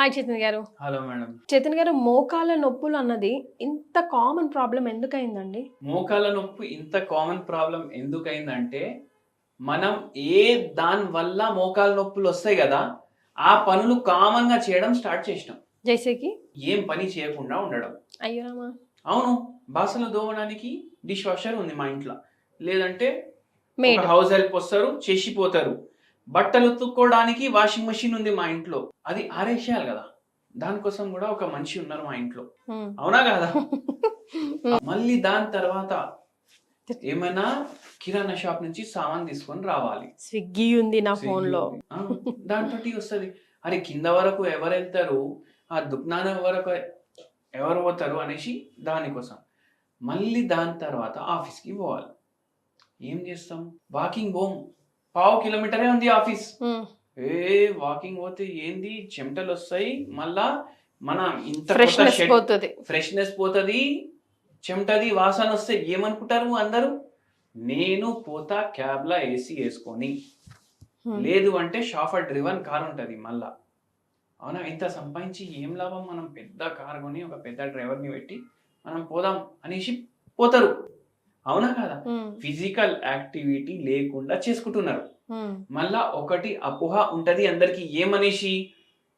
Hi Chaitanya గారు. Hello madam. Chaitanya గారు, మోకాళ్ళ నొప్పులు అన్నది ఇంత కామన్ ప్రాబ్లమ్ ఎందుకయిందండి? మోకాళ్ళ నొప్పి ఇంత కామన్ ప్రాబ్లమ్ ఎందుకయిందంటే, మనం ఏ దాని వల్ల మోకాళ్ళ నొప్పులొస్తాయి గదా! ఆ పనులు కామన్‌గా చేయడం స్టార్ట్ చేసినాం. జైసేకి? ఏం పని చేయకుండా ఉండడం. అయ్యో రామా! అవును. బాసనలు తోమడానికి డిష్ వాషర్ ఉంది మా ఇంట్ల. లేదంటే ఒక మేడ్. హౌస్ హెల్ప్ వస్తారు, చేసిపోతారు. బట్టలు ఉతుక్కోవడానికి వాషింగ్ మెషిన్ ఉంది మా ఇంట్లో. అది ఆరేసేయాలి గదా! దానికోసం గూడా ఒక మనిషి ఉన్నారు మా ఇంట్లో. హ్మ్. అవునా కాదా? హ్మ్. మళ్ళీ దాని తర్వాత ఏమైనా కిరాణా షాప్ నుంచి సామాన్ తీసుకొని రావాలి. స్విగ్గీ ఉంది నా స్విగ్గీ ఫోన్‌లో. ఉంది. దాంతోటి వస్తది. అరే కింద వరకు ఎవరెళ్తారు? ఆ దుకాణం వరకు ఎవరు పోతారు అనేసి దానికోసం. మళ్ళీ దాని తర్వాత ఆఫీస్‌కి పోవాలి. ఏం చేస్తాం? వాకింగ్ పోము. పావు కిలోమీటరే ఉంది ఆఫీస్. హ్మ్. వాకింగ్ పోతే ఏంది చెమటలొస్తాయి. మళ్ళా మన ఇంత కొత్త ఫ్రెష్‌నెస్ షర్ట్ పోతది. ఫ్రెష్‌నెస్ పోతది. చెమటది వాసనొస్తాయి. ఏమనుకుంటారు అందరూ? నేను పోతా క్యాబ్‌లా ఏసీ యేసుకొని. హ్మ్. లేదు అంటే షాఫర్ డ్రివెన్ కార్ ఉంటది మళ్ళా. అవునా? ఇంత సంపాదించి ఏం లాభం? మనం పెద్ద కార్ కొని ఒక పెద్ద డ్రైవర్‌ని పెట్టి మనం పోదాం అనేసి పోతారు. అవునా కాదా? హ్మ్. ఫిజికల్ యాక్టివిటీ లేకుండా చేసుకుంటున్నారు. హ్మ్. మళ్ళా ఒకటి అపోహ ఉంటది అందరికి ఏమనేసి?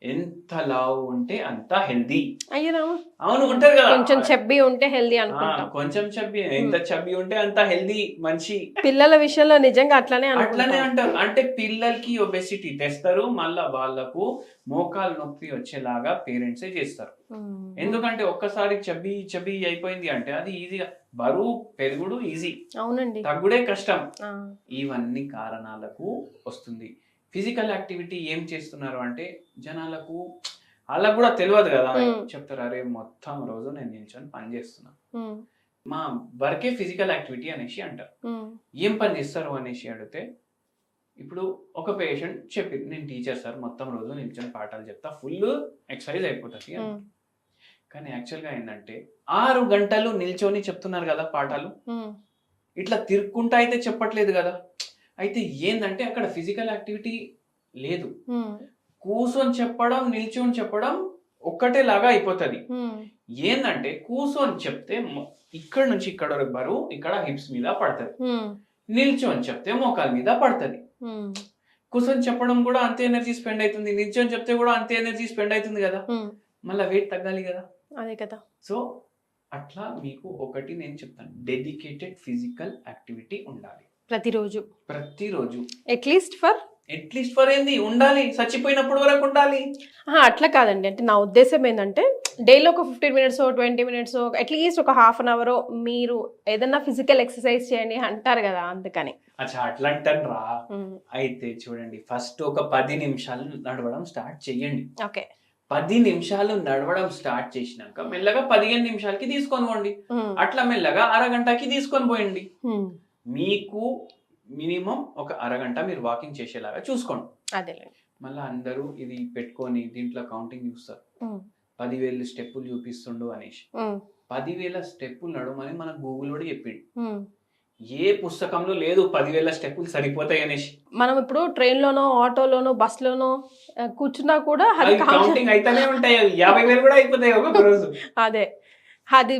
ఎంత లావు ఉంటే అంత హెల్తీ. అయ్యో రామా! అవును ఉంటది కదా! కొంచెం చెబ్బీ ఉంటే హెల్తీ ఆ! అనుకుంటాం. కొంచెం చబ్బీ ఎంత హ్మ్. చబ్బీ ఉంటే అంత హెల్తీ మనిషి. పిల్లల విషయంలో నిజంగా అట్లనే అట్లనే అనుకుంటాం. అంటారు. అంటే పిల్లలకి ఒబెసిటీ తెస్తారు. మళ్ళా వాళ్ళకు మోకాలు నొప్పి వచ్చేలాగా పేరెంట్సే చేస్తారు. హ్మ్. ఎందుకంటే ఒక్కసారి చబ్బీ చబ్బీ అయిపోయింది అంటే అది ఈజీగా బరువు పెరుగుడు ఈజీ. అవునండి. తగ్గుడే కష్టం. ఆ! ఇవన్నీ కారణాలకు వస్తుంది. ఫిజికల్ యాక్టివిటీ ఏం చేస్తున్నారు అంటే జనాలకు ఆళ్ళకి గూడా తెలవదు గదా! హ్మ్. చెప్తారు. అరే! మొత్తం రోజు నేను నిల్చొని పని చేస్తున్నా. హ్మ్. మా వర్కే ఫిజికల్ యాక్టివిటీ అనేసి అంటారు. హ్మ్. ఏం పని చేస్తారు అనేసి అడిగితే, ఇప్పుడు ఒక పేషెంట్ చెప్పింది. నేను టీచర్ సార్ మొత్తం రోజు నిల్చొని పాఠాలు చెప్తా. ఫుల్ ఎక్సర్సైజ్ అయిపోతది అని. హ్మ్. కానీ యాక్చువల్‌గా ఏందంటే 6 గంటలు నిల్చొని చెప్తున్నారు గదా! పాఠాలు. హ్మ్. ఇట్లా తిరుక్కుంటా అయితే చెప్పట్లేదు గదా! అయితే ఏందంటే అక్కడ ఫిజికల్ యాక్టివిటీ లేదు. హ్మ్. కూసొని చెప్పడం, నిల్చొని చెప్పడం ఒక్కటేలాగా అయిపోతది. హ్మ్. ఏందంటే కూసొని చెప్తే ఇక్కడి నుంచి ఇక్కడ వరకు బరువు ఇక్కడ హిప్స్ మీద పడతది. హ్మ్. నిల్చొని చెప్తే మోకాళ్ళ మీద పడతది. హ్మ్. కూసొని చెప్పడం గూడా అంతే ఎనర్జీ స్పెండ్ అయితుంది. నిల్చొని చెప్తే గూడా అంతే ఎనర్జీ స్పెండ్ అయితుంది గదా! హ్మ్. మళ్ళా వెయిట్ తగ్గాలి గదా! అదే కదా! సో, అట్లా మీకు ఒకటి నేను చెప్తాను. డెడికేటెడ్ ఫిజికల్ యాక్టివిటీ ఉండాలి. ప్రతిరోజు. ప్రతిరోజు. అట్‌లీస్ట్ ఫర్ అట్‌లీస్ట్ ఫర్ ఏంది ఉండాలి. చచ్చిపోయినప్పుడు వరకు ఉండాలి. అహా! అట్లా కాదండి. అంటే నా ఉద్దేశ్యం ఏందంటే డైలీ ఒక 15 మినిట్సో, 20 మినిట్సో అట్‌లీస్ట్ ఒక హాఫ్ అన్ అవరో మీరు ఏదన్నా ఫిజికల్ ఎక్సర్‌సైజ్ చేయండి అంటారు గదా! అందుకని. అచ్చా! అట్లంటన్రా. హ్మ్. అయితే చూడండి ఫస్ట్ ఒక 10 నిమిషాలు నడవడం స్టార్ట్ చేయండి. ఓకే. 10 నిమిషాలు నడవడం స్టార్ట్ చేసినాక మెల్లగా 15 నిమిషాలకి తీసుకొని పోండి. హ్మ్. అట్లా మెల్లగా అరగంటకి తీసుకొని పోయండి. హ్మ్. మీకు మినిమమ్ ఒక అరగంట మీరు వాకింగ్ చేసేలాగా చూసుకోండి. అదేలెండి. మళ్ళా అందరూ ఇది పెట్టుకొని దీంట్లో కౌంటింగ్ చూస్తారు. హ్మ్. 10,000 స్టెప్పులు చూపిస్తుండు అనేసి. హ్మ్. 10,000 స్టెప్పులు నడవమని మనకు గూగుల్ వాడు చెప్పిండు. హ్మ్. ఏ పుస్తకంలో లేదు 10,000 స్టెప్పులు సరిపోతాయి అనేసి. మనం ఇప్పుడు ట్రైన్‌లోనో, ఆటోలోనో, బస్‌లోనో కూర్చున్నా కూడా అది అవి కౌంటింగ్ అయితేనే ఉంటాయి. అవి 50,000 కూడా అయిపోతాయి ఒక్కొక్క రోజు. అదే. అది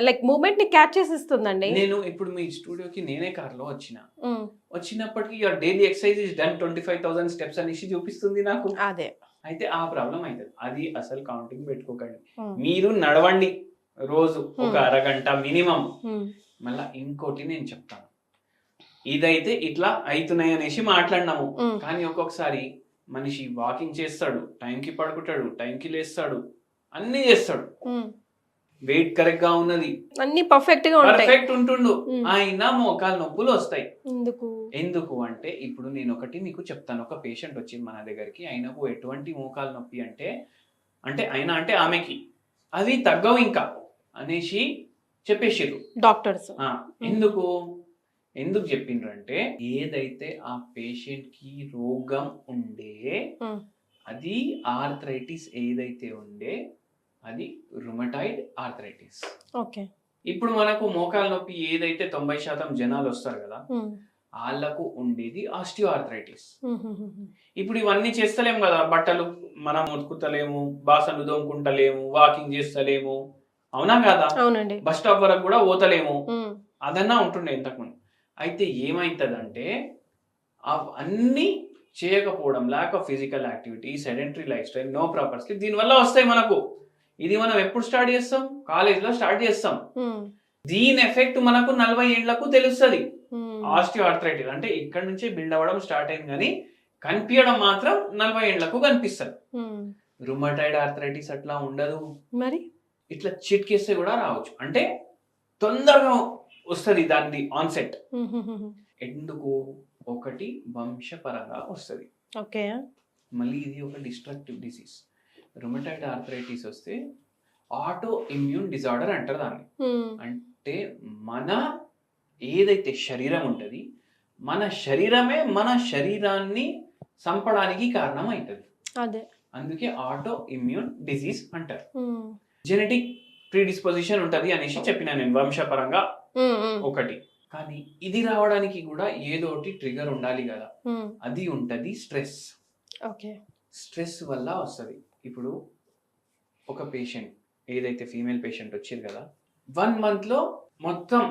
లైక్ మూవ్‌మెంట్‌ని క్యాచ్ చేసేస్తుందండి. నేను ఇప్పుడు మీ స్టూడియోకి నేనే కార్‌లో వచ్చిన. హ్మ్. వచ్చినప్పటికి your daily exercise is done 25,000 steps అనేసి చూపిస్తుంది నాకు. అదే. అయితే ఆ ప్రాబ్లమ్ అయితది. అది అసలు కౌంటింగ్ పెట్టుకోకండి. హ్మ్. మీరు నడవండి రోజు ఒక హ్మ్. అరగంట మినిమమ్. హ్మ్. మళ్ళా ఇంకోటి నేను చెప్తాను. ఇదైతే ఇట్లా అయితున్నాయి అనేసి మాట్లాడినాము. హ్మ్. కానీ ఒక్కొక్కసారి మనిషి వాకింగ్ చేస్తాడు, టైంకి పడుకుంటాడు, టైంకి లేస్తాడు, అన్నీ చేస్తాడు. హ్మ్. వెయిట్ కరెక్ట్‌గా ఉన్నది. అన్నీ పర్ఫెక్ట్‌గా ఉంటాయి. పర్ఫెక్ట్ ఉంటుండు. హ్మ్. అయినా మోకాలు నొప్పులు వస్తాయి. ఎందుకు? ఎందుకు అంటే ఇప్పుడు నేను ఒకటి మీకు చెప్తాను. ఒక పేషెంట్ వచ్చింది మన దగ్గరికి. ఆయనకు ఎటువంటి మోకాలు నొప్పి అంటే, ఆయన అంటే ఆమెకి అవి తగ్గవు ఇంకా అనేసి చెప్పేసిర్రు. డాక్టర్స్. ఆ! హ్మ్. ఎందుకు? ఎందుకు చెప్పిండ్రంటే ఏదైతే ఆ పేషెంట్‌కి రోగం ఉండే హ్మ్. అది ఆర్థరైటిస్ ఏదైతే ఉండే అది రుమటాయిడ్ ఆర్థరైటిస్. ఓకే. ఇప్పుడు మనకు మోకాలు నొప్పి ఏదైతే 90% జనాలొస్తారు గదా! హ్మ్. వాళ్ళకు ఉండేది ఆస్టియోఆర్థరైటిస్. ఇప్పుడు ఇవన్నీ చేస్తలేము కదా, బట్టలు మనం ఉతుకుతలేము, బాసన్లు దోముకుంటలేము, వాకింగ్ చేస్తలేము, అవునా కదా, అవునండి. బస్ స్టాప్ వరకు కూడా పోతలేము, అదన్నా ఉంటుండే ఇంతకుముందు. అయితే ఏమైతుందంటే అవన్నీ చేయకపోవడం, lack of physical activity, sedentary life style, no proper sleep, దీనివల్ల వస్తాయి మనకు. ఇది మనం ఎప్పుడు స్టార్ట్ చేస్తాం? కాలేజ్లో స్టార్ట్ చేస్తాం. దీని ఎఫెక్ట్ మనకు 40 ఏళ్లకు తెలుస్తుంది. ఆస్టియోఆర్థరైటిస్ అంటే ఇక్కడ నుంచి బిల్డ్ అవ్వడం స్టార్ట్ అయింది, కానీ కనిపించడం మాత్రం 40 ఏళ్లకు కనిపిస్తుంది. రుమటైడ్ ఆర్థరైటిస్ అట్లా ఉండదు, మరి ఇట్లా చిట్కేస్తే కూడా రావచ్చు. అంటే తొందరగా వస్తుంది దాని ఆన్సెట్. ఎందుకు? ఒకటి వంశపరంగా వస్తుంది. ఓకే. మళ్ళీ ఇది ఒక డిస్ట్రక్టివ్ డిసీజ్. రుమటైడ్ ఆర్థరైటిస్ వస్తే ఆటో ఇమ్యూన్ డిజార్డర్ అంటారు దాన్ని. అంటే మన ఏదైతే శరీరం ఉంటుంది, మన శరీరమే మన శరీరాన్ని చంపడానికి కారణం అవుతుంది. అదే అందుకే ఆటో ఇమ్యూన్ డిసీజ్ అంటారు. జెనెటిక్ ప్రీడిస్పోజిషన్ ఉంటుంది అనేసి చెప్పిన నేను, వంశపరంగా ఒకటి. కానీ ఇది రావడానికి కూడా ఏదో ఒకటి ట్రిగర్ ఉండాలి కదా, అది ఉంటది స్ట్రెస్. ఓకే. స్ట్రెస్ వల్ల వస్తుంది. ఇప్పుడు ఒక పేషెంట్, ఏదైతే ఫీమేల్ పేషెంట్ వచ్చేది కదా, 1 month లో మొత్తం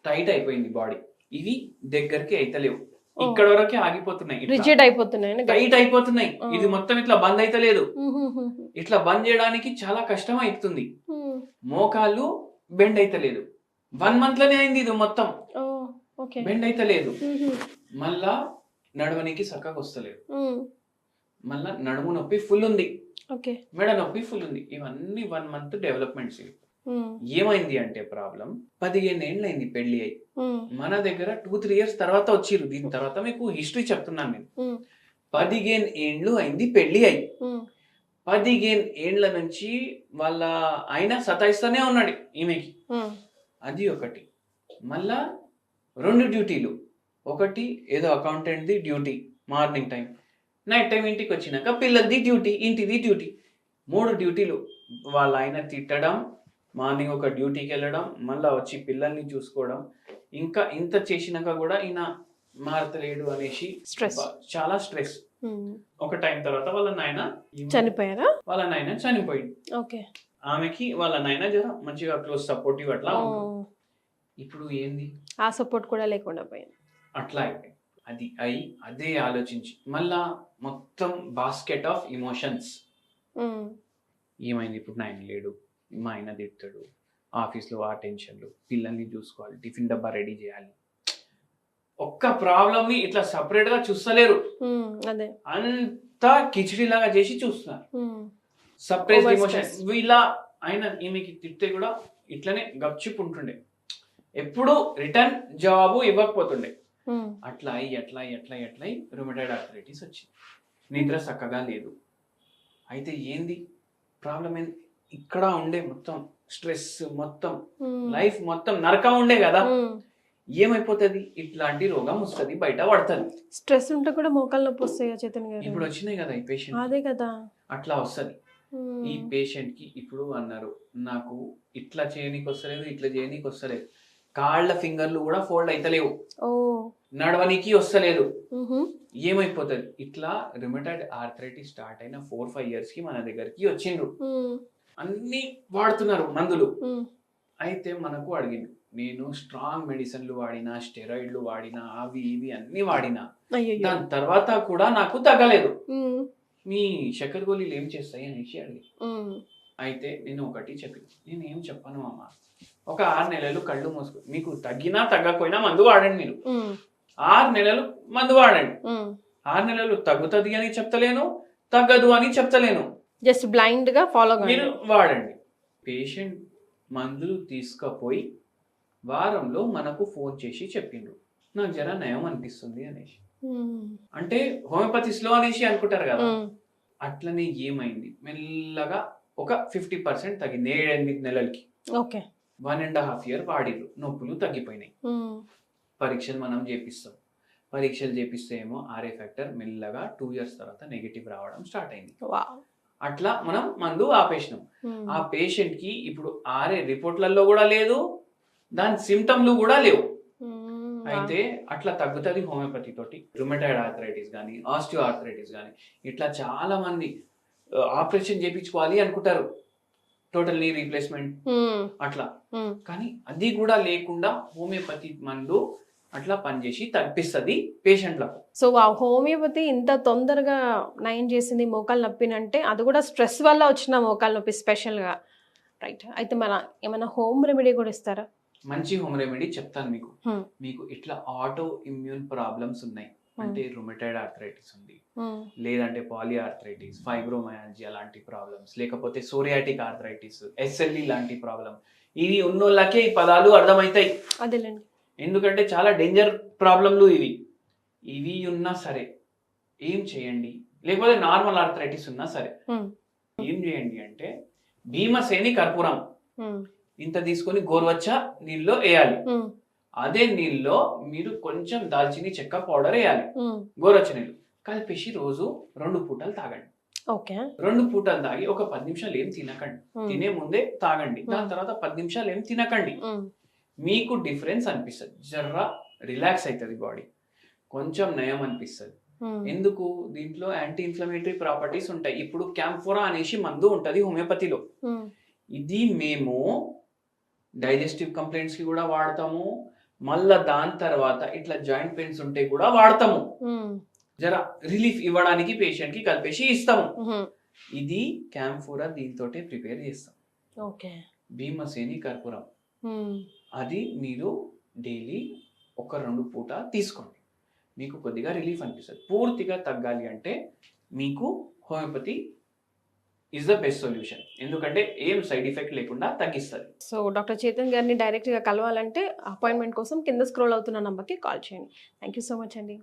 టైట్ అయిపోయింది బాడీ, ఇవి దగ్గరికి అయితలేవు, ఇక్కడ వరకే ఆగిపోతున్నాయి, రిజిడ్ అయిపోతున్నాయి, టైట్ అయిపోతున్నాయి, ఇది మొత్తం ఇట్లా బంద్ అయితలేదు. ఇట్లా బంద్ చేయడానికి చాలా కష్టం అవుతుంది. మోకాళ్ళు బెండ్ అయితలేదు. 1 month లోనే అయింది ఇది మొత్తం, బెండ్ అయితలేదు. మళ్ళా నడవనికి చక్కగా వస్తలేదు. మళ్ళా నడుము నొప్పి ఫుల్ ఉంది, మెడ నొప్పి ఫుల్ ఉంది. ఇవన్నీ 1 month డెవలప్మెంట్స్. ఏమైంది అంటే ప్రాబ్లం 15 ఏళ్ళు అయింది పెళ్లి అయి, మన దగ్గర 2-3 years తర్వాత వచ్చిర్రు. దీని తర్వాత మీకు హిస్టరీ చెప్తున్నాను నేను. 15 ఏళ్ళు అయింది పెళ్లి అయి, 15 ఏళ్ల నుంచి వాళ్ళ ఆయన సతాయిస్తూనే ఉన్నాడు ఈమెకి. అది ఒకటి. మళ్ళా 2 డ్యూటీలు, ఒకటి ఏదో అకౌంటెంట్ది duty morning time, night time ఇంటికి వచ్చినాక పిల్లలది డ్యూటీ, ఇంటిది డ్యూటీ, 3 డ్యూటీలు. వాళ్ళ ఆయన తిట్టడం, మార్నింగ్ ఒక డ్యూటీకి వెళ్ళడం, మళ్ళీ వచ్చి పిల్లల్ని చూసుకోవడం, ఇంకా ఇంత చేసినాక కూడా ఈయన మారతలేడు అనేసి స్ట్రెస్, చాలా స్ట్రెస్. ఒక టైం తర్వాత వాళ్ళ నాయన చనిపోయారా? వాళ్ళ నాయన చనిపోయింది. ఆమెకి వాళ్ళ నాయన జర మంచిగా క్లోజ్ సపోర్టివ్ అట్లా. ఇప్పుడు ఏంది, ఆ సపోర్ట్ కూడా లేకుండా పోయింది. అట్లా అయిపోయింది. అది అయి అదే ఆలోచించి మళ్ళా మొత్తం బాస్కెట్ ఆఫ్ ఇమోషన్స్. ఏమైంది, ఇప్పుడు నాయన లేడు, మా ఆయన తిడతాడు, ఆఫీస్లో ఆ టెన్షన్లు, పిల్లల్ని చూసుకోవాలి, టిఫిన్ డబ్బా రెడీ చేయాలి. ఒక్క ప్రాబ్లమ్ని ఇట్లా సపరేట్గా చూస్తలేరు, అంతా కిచిడి లాగా చేసి చూస్తున్నారు. Separate emotion. వీళ్ళ ఆయన ఈమెకి తిడితే కూడా ఇట్లనే గప్చిప్ ఉంటుండే, ఎప్పుడు రిటర్న్ జవాబు ఇవ్వకపోతుండే. అట్లా అయి రుమటైడ్ ఆర్థరైటిస్ వచ్చింది. నిద్ర చక్కగా లేదు. అయితే ఏంది ప్రాబ్లం? ఏంది? ఇక్కడ ఉండే మొత్తం స్ట్రెస్, మొత్తం లైఫ్ మొత్తం నరకం ఉండే కదా, ఏమైపోతుంది, ఇట్లాంటి రోగం వస్తుంది, బయట పడుతుంది. స్ట్రెస్ ఉంటే కూడా మోకాలు నొప్పి వస్తాయి చేతన్ గారు. ఇప్పుడు వచ్చినాయి కదా ఈ పేషెంట్, అదే కదా, అట్లా వస్తుంది. ఈ పేషెంట్ కి ఇప్పుడు అన్నారు, నాకు ఇట్లా చేయనీకి వస్తలేదు, ఇట్లా చేయనీకి వస్తలేదు, కాళ్ళ ఫింగర్లు కూడా ఫోల్డ్ అయితలేవు, నడవనికి వస్తలేదు, ఏమైపోతుంది? ఇట్లా రుమటైడ్ ఆర్థరైటిస్ స్టార్ట్ అయిన 4-5 years కి మన దగ్గరికి వచ్చిండ్రు. అన్ని వాడుతున్నారు మందులు. అయితే మనకు అడిగింది, నేను స్ట్రాంగ్ మెడిసిన్లు వాడినా, స్టెరాయిడ్లు వాడినా, అవి ఇవి అన్ని వాడినా, దాని తర్వాత కూడా నాకు తగ్గలేదు, మీ చక్కెర గోళీలు ఏం చేస్తాయి అనేసి అడిగి. అయితే నేను ఒకటి చెప్పిన, నేను ఏం చెప్పను అమ్మ, ఒక 6 నెలలు కళ్ళు మూసుకో, మీకు తగ్గినా తగ్గకపోయినా మందు వాడండి. మీరు 6 నెలలు మందు వాడండి. 6 నెలలు తగ్గుతుంది అని చెప్తలేను, తగ్గదు అని చెప్తలేను, జస్ట్ బ్లైండ్ గా ఫాలో మీరు వాడండి. పేషెంట్ మందులు తీసుకపోయి వారంలో మనకు ఫోన్ చేసి చెప్పిండ్రు, నాకు జర నయం అనిపిస్తుంది అనేసి. అంటే హోమియోపతి స్లో అనేసి అనుకుంటారు కదా, అట్లనే ఏమైంది, మెల్లగా ఒక 50% తగ్గింది 7-8 నెలలకి. 1.5 year వాడిర్రు, నొప్పులు తగ్గిపోయినాయి. పరీక్షలు మనం చేపిస్తాం, పరీక్షలు చేపిస్తే ఏమో ఆర్ఏ ఫ్యాక్టర్ మెల్లగా 2 years తర్వాత నెగిటివ్ రావడం స్టార్ట్ అయింది. అట్లా మనం మందు ఆపేసినాం. ఆ పేషెంట్ కి ఇప్పుడు ఆర్ఏ రిపోర్ట్లలో కూడా లేదు, దాని సిమ్టమ్లు కూడా లేవు. అయితే అట్లా తగ్గుతుంది హోమియోపతి తోటి. రుమటైడ్ ఆర్థరైటిస్ కానీ, ఆస్టియో ఆర్థరైటిస్ కానీ, ఇట్లా చాలా మంది ఆపరేషన్ చేయించుకోవాలి అనుకుంటారు, టోటల్ నీ రీప్లేస్మెంట్ అట్లా. కానీ అది కూడా లేకుండా హోమియోపతి మందు అట్లా పనిచేసి తగ్గిస్తుంది పేషెంట్లకు. సో ఆ హోమియోపతి ఇంత తొందరగా నయం చేసింది మోకాలు నొప్పినంటే అది కూడా స్ట్రెస్ వల్ల వచ్చిన మోకాలు నొప్పి స్పెషల్గా, రైట్? అయితే మన ఏమైనా హోమ్ రెమెడీ కూడా ఇస్తారా? మంచి హోమ్ రెమెడీ చెప్తాను మీకు. మీకు ఇట్లా ఆటో ఇమ్యూన్ ప్రాబ్లమ్స్ ఉన్నాయి అంటే రుమటైడ్ ఆర్థరైటిస్ ఉంది, లేదంటే పాలీ ఆర్థరైటిస్, ఫైబ్రోమయాలజీ లాంటి ప్రాబ్లమ్స్, లేకపోతే సోరియాటిక్ ఆర్థరైటిస్, ఎస్ఎల్ఈ లాంటి ప్రాబ్లం, ఇవి ఉన్నోళ్ళకే ఈ పదాలు అర్థమవుతాయి. అదేలేండి. ఎందుకంటే చాలా డేంజర్ ప్రాబ్లంలు ఇవి. ఇవి ఉన్నా సరే ఏం చేయండి, లేకపోతే నార్మల్ ఆర్థరైటిస్ ఉన్నా సరే ఏం చేయండి అంటే భీమసేని కర్పూరం ఇంత తీసుకొని గోరువెచ్చ నీళ్ళలో వేయాలి. అదే నీళ్ళలో మీరు కొంచెం దాల్చిని చెక్క పౌడర్ వేయాలి, గోరువెచ్చ నీళ్ళు కలిపేసి రోజు 2 పూటలు తాగండి. ఓకే. 2 పూటలు తాగి ఒక 10 నిమిషాలు ఏం తినకండి, తినే ముందే తాగండి. దాని తర్వాత 10 నిమిషాలు ఏం తినకండి. మీకు డిఫరెన్స్ అనిపిస్తుంది, జర్రా రిలాక్స్ అవుతుంది బాడీ, కొంచెం నయం అనిపిస్తుంది. ఎందుకు? దీంట్లో యాంటీ ఇన్ఫ్లమేటరీ ప్రాపర్టీస్ ఉంటాయి. ఇప్పుడు క్యాంఫోరా అనేసి మందు ఉంటది హోమియోపతిలో. ఇది మేము డైజెస్టివ్ కంప్లైంట్స్ కి కూడా వాడతాము, మళ్ళా దాని తర్వాత ఇట్లా జాయింట్ పెయిన్స్ ఉంటే కూడా వాడతాము. జరా రిలీఫ్ ఇవ్వడానికి పేషెంట్ కి కలిపేసి ఇస్తాము. ఇది క్యాంఫోరా దీంతో ప్రిపేర్ చేస్తాం. ఓకే. భీమసేని కర్పూరం అది మీరు డైలీ 1-2 పూట తీసుకోండి, మీకు కొద్దిగా రిలీఫ్ అనిపిస్తుంది. పూర్తిగా తగ్గాలి అంటే మీకు homeopathy is the best solution, ఎందుకంటే ఏం సైడ్ ఎఫెక్ట్ లేకుండా తగ్గిస్తుంది. సో డాక్టర్ చేతన్ గారిని డైరెక్ట్గా కలవాలంటే అపాయింట్మెంట్ కోసం కింద స్క్రోల్ అవుతున్న నంబర్కి కాల్ చేయండి. థ్యాంక్ యూ సో మచ్ అండి.